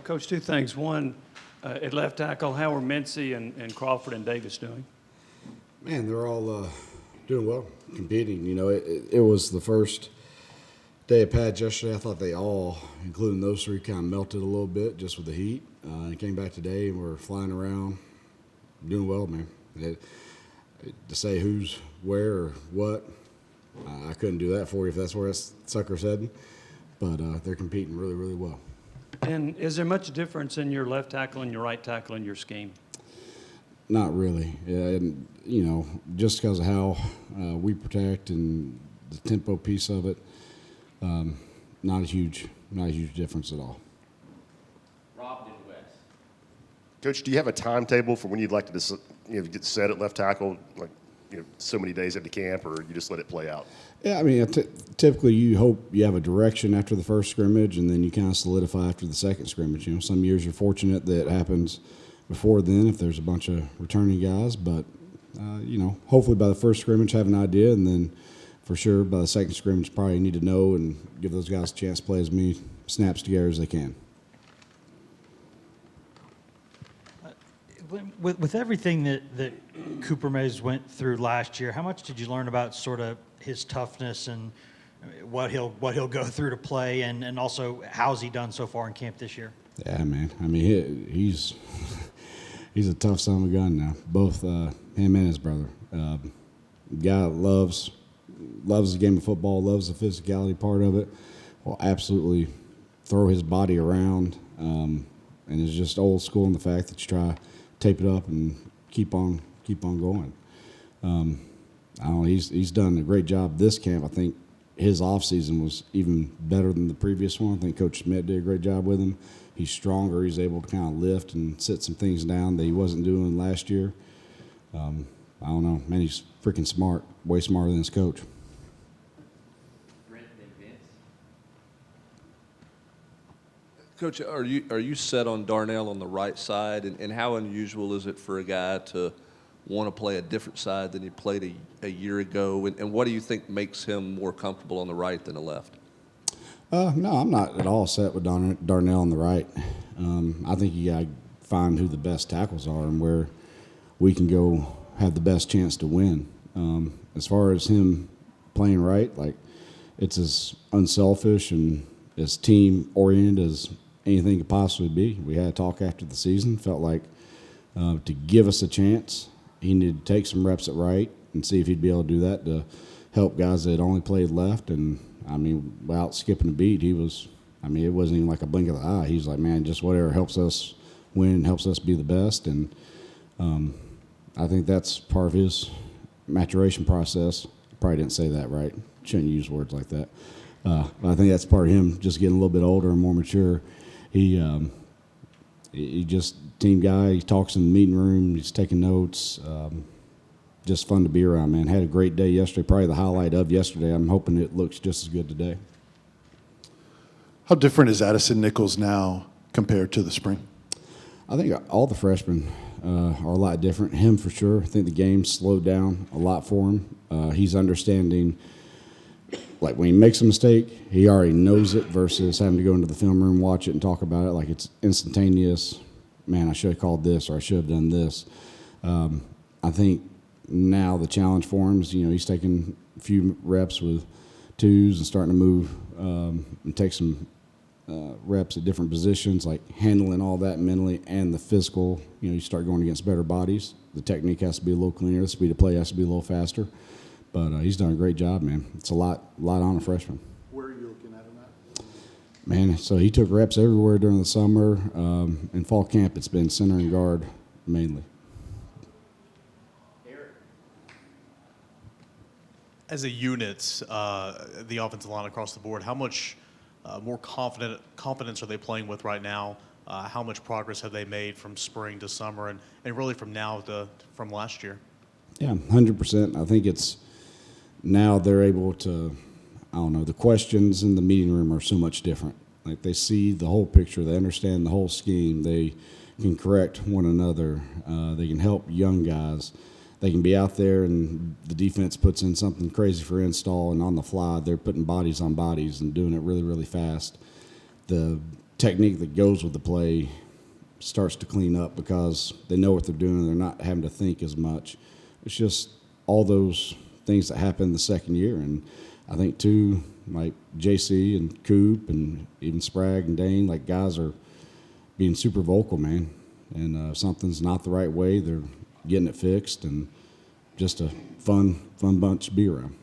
Coach, two things. One, at left tackle, how are Mincy and Crawford and Davis doing? Man, they're all doing well, competing. You know, it was the first day of pads yesterday. I thought they all, including those three, kind of melted a little bit just with the heat. And came back today and we're flying around, doing well, man. To say who's where or what, I couldn't do that for you if that's where that sucker's heading. But they're competing really, really well. And is there much difference in your left tackle and your right tackle in your scheme? Not really. Yeah, and, you know, just because of how we protect and the tempo piece of it, not a huge difference at all. Rob did West. Coach, do you have a timetable for when you'd like to get set at left tackle, like so many days into camp, or you just let it play out? Yeah, I mean, typically you hope you have a direction after the first scrimmage, and then you kind of solidify after the second scrimmage. You know, some years you're fortunate that it happens before then if there's a bunch of returning guys, but hopefully by the first scrimmage have an idea, and then for sure by the second scrimmage probably need to know and give those guys a chance to play as many snaps together as they can. With everything that Cooper Mays went through last year, how much did you learn about sort of his toughness and what he'll go through to play, and also how's he done so far in camp this year? Yeah, man. I mean, he's a tough son of a gun now. Both him and his brother. Guy loves the game of football, loves the physicality part of it. Will absolutely throw his body around, and is just old school in the fact that you try to tape it up and keep on going. I don't know. He's done a great job this camp. I think his offseason was even better than the previous one. I think Coach Schmidt did a great job with him. He's stronger. He's able to kind of lift and sit some things down that he wasn't doing last year. I don't know. Man, he's freaking smart, way smarter than his coach. Coach, are you set on Darnell on the right side, and how unusual is it for a guy to want to play a different side than he played a year ago, and what do you think makes him more comfortable on the right than the left? No, I'm not at all set with Darnell on the right. I think you got to find who the best tackles are and where we can go have the best chance to win. As far as him playing right, like, it's as unselfish and as team-oriented as anything could possibly be. We had a talk after the season, felt like to give us a chance, he needed to take some reps at right and see if he'd be able to do that to help guys that only played left. And, I mean, without skipping a beat, it wasn't even like a blink of the eye. He's like, man, just whatever helps us win, helps us be the best. And I think that's part of his maturation process. Probably didn't say that right. Shouldn't use words like that. But I think that's part of him just getting a little bit older and more mature. He just team guy. He talks in the meeting room. He's taking notes. Just fun to be around, man. Had a great day yesterday. Probably the highlight of yesterday. I'm hoping it looks just as good today. How different is Addison Nichols now compared to the spring? I think all the freshmen are a lot different. Him for sure. I think the game slowed down a lot for him. He's understanding, like, when he makes a mistake, he already knows it versus having to go into the film room, watch it, and talk about it. Like, it's instantaneous. Man, I should have called this or I should have done this. I think now the challenge for him is, he's taking a few reps with twos and starting to move and take some reps at different positions, like handling all that mentally and the physical. You start going against better bodies. The technique has to be a little cleaner. The speed of play has to be a little faster. But he's done a great job, man. It's a lot on a freshman. Where are you looking at him at? Man, so he took reps everywhere during the summer. In fall camp, it's been center and guard mainly. As a unit, the offensive line across the board, how much more confidence are they playing with right now? How much progress have they made from spring to summer and really from now from last year? Yeah, 100%. I think it's now they're able to, the questions in the meeting room are so much different. Like, they see the whole picture. They understand the whole scheme. They can correct one another. They can help young guys. They can be out there and the defense puts in something crazy for install, and on the fly they're putting bodies on bodies and doing it really, really fast. The technique that goes with the play starts to clean up because they know what they're doing. They're not having to think as much. It's just all those things that happen the second year. And I think, too, like JC and Coop and even Sprague and Dane, like guys are being super vocal, man. And if something's not the right way, they're getting it fixed, and just a fun bunch to be around.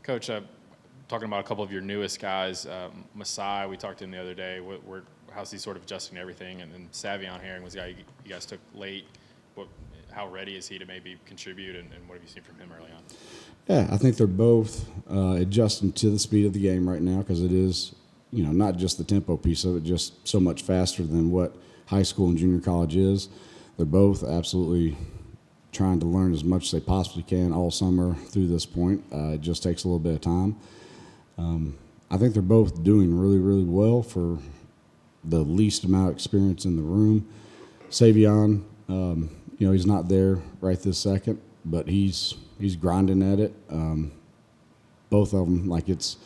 Coach, talking about a couple of your newest guys, Masai, we talked to him the other day. How's he sort of adjusting to everything? And then Savion Herring was a guy you guys took late. How ready is he to maybe contribute, and what have you seen from him early on? Yeah, I think they're both adjusting to the speed of the game right now because it is, not just the tempo piece of it, just so much faster than what high school and junior college is. They're both absolutely trying to learn as much as they possibly can all summer through this point. It just takes a little bit of time. I think they're both doing really, really well for the least amount of experience in the room. Savion, he's not there right this second, but he's grinding at it. Both of them, it's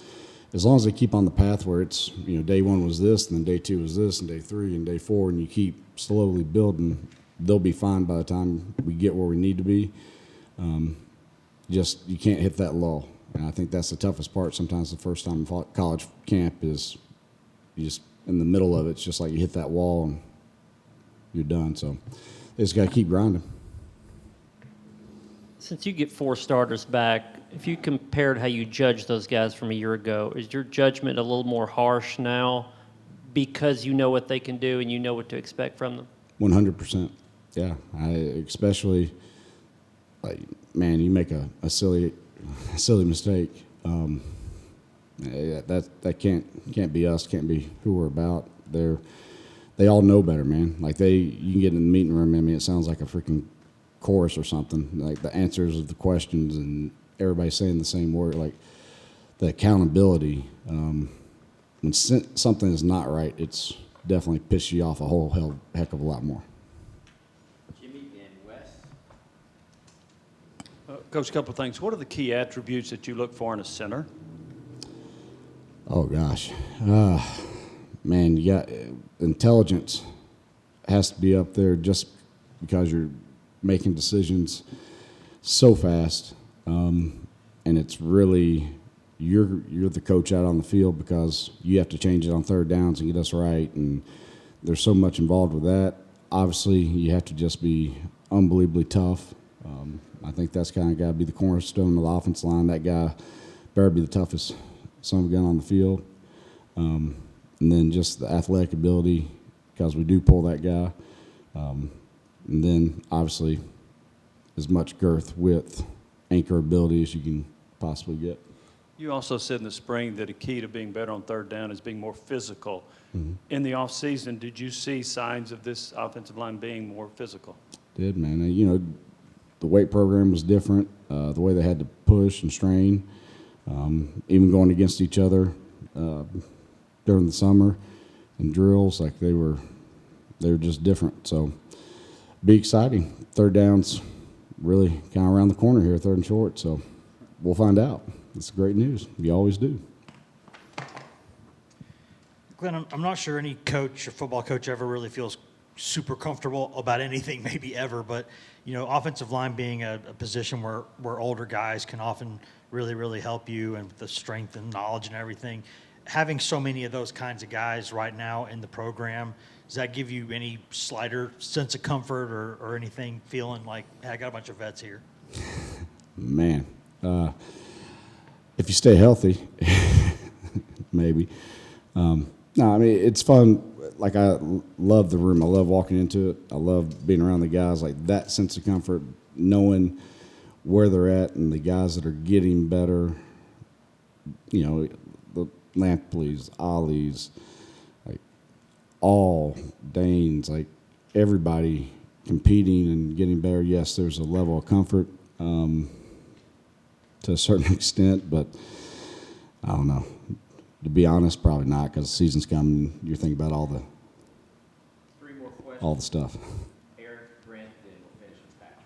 as long as they keep on the path where it's, day one was this, and then day two was this, and day three and day four, and you keep slowly building, they'll be fine by the time we get where we need to be. Just you can't hit that lull. And I think that's the toughest part. Sometimes the first time in college camp is you just in the middle of it. It's just like you hit that wall and you're done. So they just got to keep grinding. Since you get 4 starters back, if you compared how you judge those guys from a year ago, is your judgment a little more harsh now because you know what they can do and you know what to expect from them? 100%. Yeah. Especially, you make a silly mistake. That can't be us. Can't be who we're about. They all know better, man. You can get in the meeting room. I mean, it sounds like a freaking chorus or something. Like the answers of the questions and everybody saying the same word. Like the accountability. When something is not right, it's definitely pisses you off a whole heck of a lot more. Jimmy and Wes. Coach, a couple of things. What are the key attributes that you look for in a center? Oh, gosh. Man, you got intelligence has to be up there just because you're making decisions so fast. And it's really, you're the coach out on the field because you have to change it on third downs and get us right. And there's so much involved with that. Obviously, you have to just be unbelievably tough. I think that's kind of got to be the cornerstone of the offense line. That guy better be the toughest son of a gun on the field. And then just the athletic ability, because we do pull that guy. And then, obviously, as much girth, width, anchor ability as you can possibly get. You also said in the spring that a key to being better on third down is being more physical. Mm-hmm. In the offseason, did you see signs of this offensive line being more physical? Did, man. The weight program was different. The way they had to push and strain, even going against each other during the summer and drills, they were just different. So, be exciting. Third down's really kind of around the corner here, third and short. So, we'll find out. It's great news. You always do. Glenn, I'm not sure any coach or football coach ever really feels super comfortable about anything, maybe ever, but offensive line being a position where older guys can often really, really help you, and with the strength and knowledge and everything. Having so many of those kinds of guys right now in the program, does that give you any slighter sense of comfort or anything, feeling like, hey, I got a bunch of vets here? Man, if you stay healthy, maybe. No, I mean, it's fun. I love the room. I love walking into it. I love being around the guys. That sense of comfort, knowing where they're at and the guys that are getting better, the Lampleys, Ollies, all Danes, everybody competing and getting better. Yes, there's a level of comfort to a certain extent, but I don't know. To be honest, probably not, because the season's coming. You're thinking about all 3 more questions. the stuff. Eric, Brent, then we'll finish with Patrick.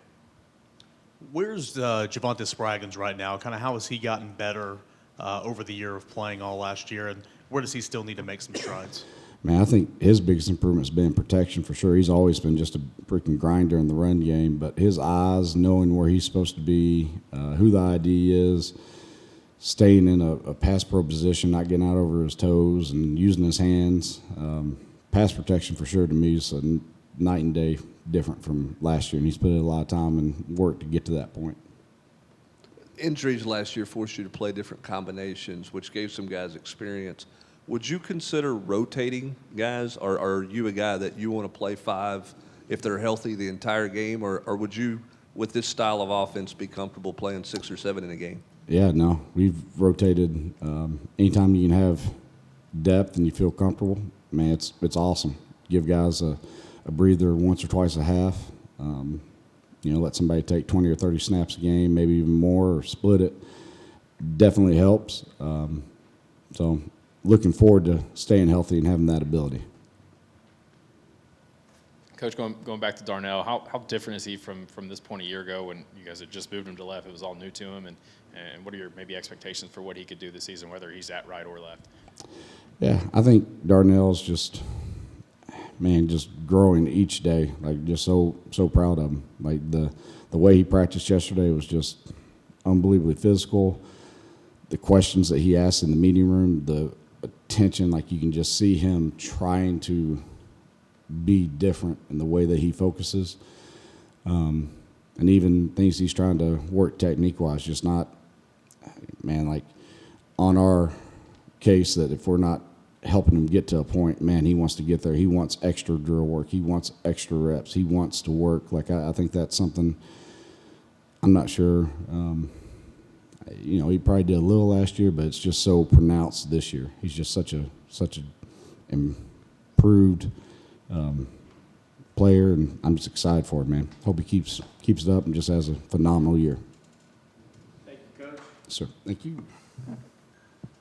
Where's Javonte Spraggins right now? Kind of how has he gotten better over the year of playing all last year? And where does he still need to make some strides? Man, I think his biggest improvement's been protection for sure. He's always been just a freaking grinder in the run game, but his eyes, knowing where he's supposed to be, who the ID is, staying in a pass pro position, not getting out over his toes, and using his hands. Pass protection for sure to me is a night and day different from last year, and he's put in a lot of time and work to get to that point. Injuries last year forced you to play different combinations, which gave some guys experience. Would you consider rotating guys, or are you a guy that you want to play 5 if they're healthy the entire game, or would you, with this style of offense, be comfortable playing 6 or 7 in a game? Yeah, no, we've rotated. Anytime you can have depth and you feel comfortable, man, it's awesome. Give guys a breather once or twice a half. Let somebody take 20 or 30 snaps a game, maybe even more, or split it. Definitely helps. So looking forward to staying healthy and having that ability. Coach, going back to Darnell, how different is he from this point a year ago when you guys had just moved him to left? It was all new to him, and what are your maybe expectations for what he could do this season, whether he's at right or left? Yeah, I think Darnell's just growing each day. Like, just so proud of him. Like, the way he practiced yesterday was just unbelievably physical. The questions that he asked in the meeting room, the attention, like you can just see him trying to be different in the way that he focuses. And even things he's trying to work technique-wise, just not, like on our case that if we're not helping him get to a point, man, he wants to get there. He wants extra drill work. He wants extra reps. He wants to work. Like, I think that's something I'm not sure. He probably did a little last year, but it's just so pronounced this year. He's just such a improved player, and I'm just excited for it, man. Hope he keeps it up and just has a phenomenal year. Thank you, Coach. Sir, thank you.